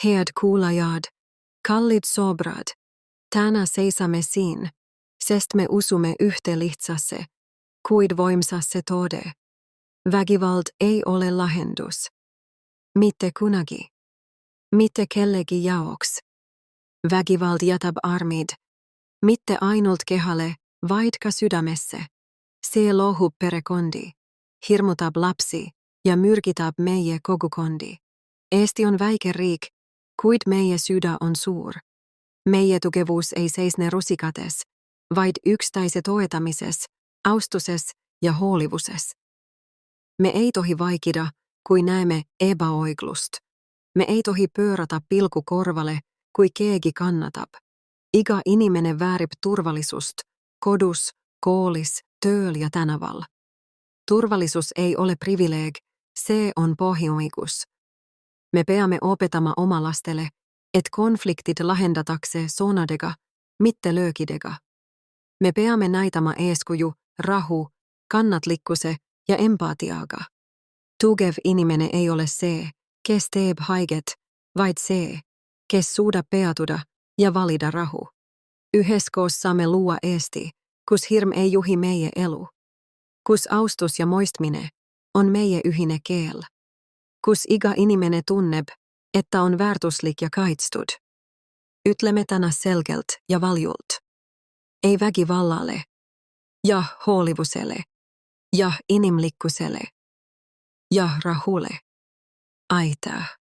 Head kuulajad, kallid sõbrad, täna seisame siin, sest me usume ühte lihtsasse, kuid voimsasse tode. Vägivald ei ole lahendus. Mitte kunagi. Mitte kellegi jaoks. Vägivald jätab armid. Mitte ainult kehalle, vaid ka sydämesse. See lohub perekondi, hirmutab lapsi ja mürgitab meie kogukondi. Eesti on väike riik, kuid meie sydä on suur. Meie tugevuus ei seisne rusikates, vaid üksteise toetamises, austuses ja hoolivuses. Me ei tohi vaikida, kui näemme ebaoiglust. Me ei tohi pöörata pilku korvale, kui keegi kannatab. Iga inimene väärib turvallisust, kodus, koolis, tööl ja tänaval. Turvallisuus ei ole privileeg, see on põhiõigus. Me peame opetama oma lastele, et konfliktid lahendatakse sõnadega, mitte löökidega. Me peame näitama eeskuju, rahu, kannatlikkuse ja empaatiaga. Tugev inimene ei ole see, kes teeb haiget, vaid see, kes suudab peatuda ja valida rahu. Üheskoos saamme luua Eesti, kus hirm ei juhi meie elu. Kus austus ja muistmine on meie ühine keel. Kus iga inimene tunneb, että on väärtuslik ja kaitstud. Ütleme täna selgelt ja valjult. Ei väkivallalle. Ja hoolivuselle. Ja inimlikkuselle. Ja rahulle. Aitäh.